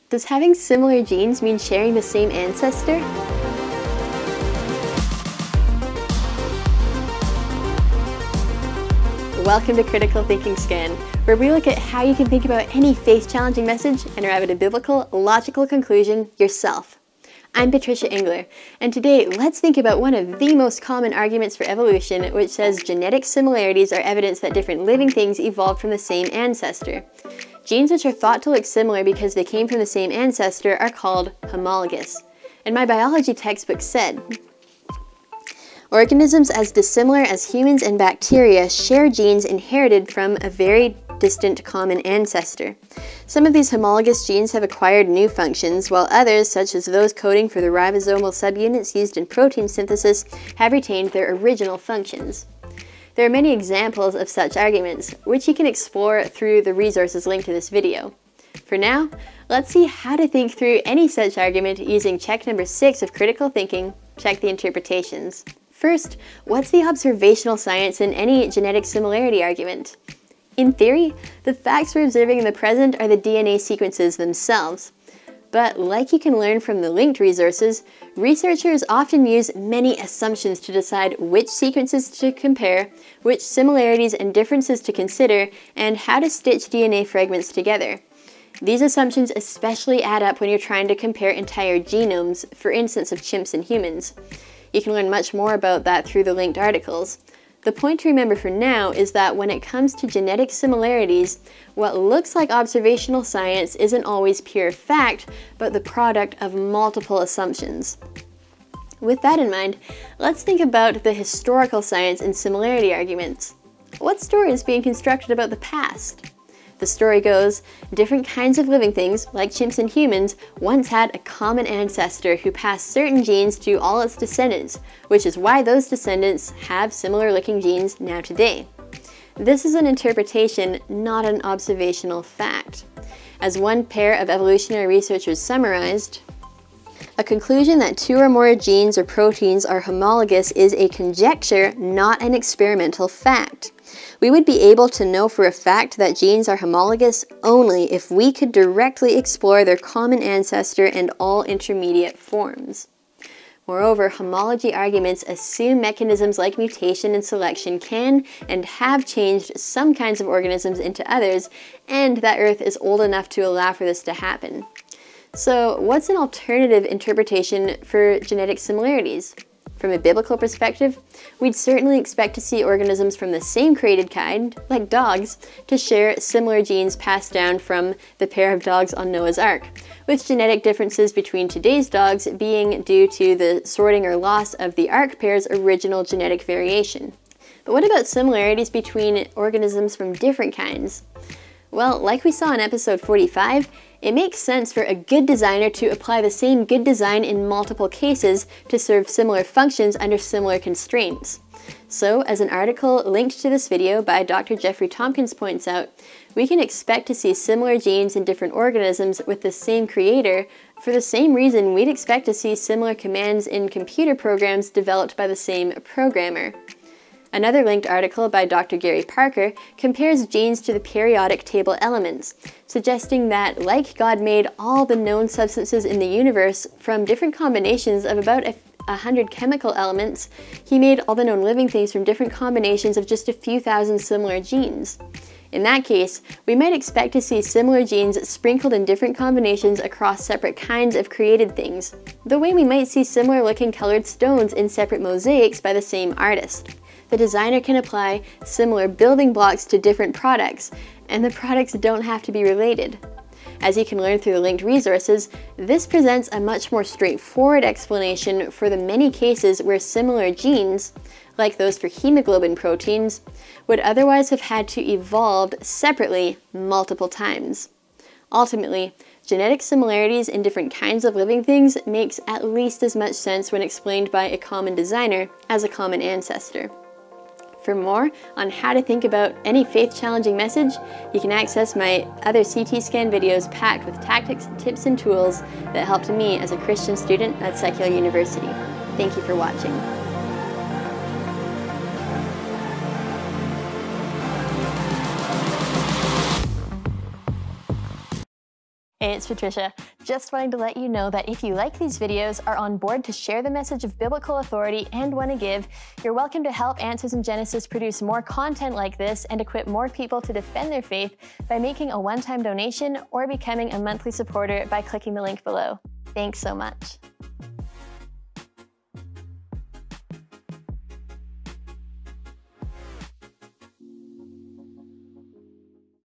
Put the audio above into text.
Does having similar genes mean sharing the same ancestor? Welcome to Critical Thinking Scan, where we look at how you can think about any faith-challenging message and arrive at a biblical, logical conclusion yourself. I'm Patricia Engler, and today let's think about one of the most common arguments for evolution, which says genetic similarities are evidence that different living things evolved from the same ancestor. Genes which are thought to look similar because they came from the same ancestor are called homologous. And my biology textbook said, organisms as dissimilar as humans and bacteria share genes inherited from a very distant common ancestor. Some of these homologous genes have acquired new functions, while others, such as those coding for the ribosomal subunits used in protein synthesis, have retained their original functions. There are many examples of such arguments, which you can explore through the resources linked to this video. For now, let's see how to think through any such argument using check number 6 of critical thinking, check the interpretations. First, what's the observational science in any genetic similarity argument? In theory, the facts we're observing in the present are the DNA sequences themselves. But like you can learn from the linked resources, researchers often use many assumptions to decide which sequences to compare, which similarities and differences to consider, and how to stitch DNA fragments together. These assumptions especially add up when you're trying to compare entire genomes, for instance of chimps and humans. You can learn much more about that through the linked articles. The point to remember for now is that when it comes to genetic similarities, what looks like observational science isn't always pure fact, but the product of multiple assumptions. With that in mind, let's think about the historical science in similarity arguments. What story is being constructed about the past? The story goes, different kinds of living things, like chimps and humans, once had a common ancestor who passed certain genes to all its descendants, which is why those descendants have similar looking genes now today. This is an interpretation, not an observational fact. As one pair of evolutionary researchers summarized, a conclusion that two or more genes or proteins are homologous is a conjecture, not an experimental fact. We would be able to know for a fact that genes are homologous only if we could directly explore their common ancestor and all intermediate forms. Moreover, homology arguments assume mechanisms like mutation and selection can and have changed some kinds of organisms into others, and that Earth is old enough to allow for this to happen. So, what's an alternative interpretation for genetic similarities? From a biblical perspective, we'd certainly expect to see organisms from the same created kind, like dogs, to share similar genes passed down from the pair of dogs on Noah's Ark, with genetic differences between today's dogs being due to the sorting or loss of the Ark pair's original genetic variation. But what about similarities between organisms from different kinds? Well, like we saw in episode 45, it makes sense for a good designer to apply the same good design in multiple cases to serve similar functions under similar constraints. So, as an article linked to this video by Dr. Jeffrey Tompkins points out, we can expect to see similar genes in different organisms with the same creator for the same reason we'd expect to see similar commands in computer programs developed by the same programmer. Another linked article by Dr. Gary Parker compares genes to the periodic table elements, suggesting that, like God made all the known substances in the universe from different combinations of about 100 chemical elements, he made all the known living things from different combinations of just a few thousand similar genes. In that case, we might expect to see similar genes sprinkled in different combinations across separate kinds of created things, the way we might see similar looking colored stones in separate mosaics by the same artist. The designer can apply similar building blocks to different products, and the products don't have to be related. As you can learn through the linked resources, this presents a much more straightforward explanation for the many cases where similar genes, like those for hemoglobin proteins, would otherwise have had to evolve separately multiple times. Ultimately, genetic similarities in different kinds of living things makes at least as much sense when explained by a common designer as a common ancestor. For more on how to think about any faith-challenging message, you can access my other CT scan videos packed with tactics, tips, and tools that helped me as a Christian student at Secular University. Thank you for watching. Hey, it's Patricia. Just wanting to let you know that if you like these videos, are on board to share the message of biblical authority, and want to give, you're welcome to help Answers in Genesis produce more content like this and equip more people to defend their faith by making a one-time donation or becoming a monthly supporter by clicking the link below. Thanks so much.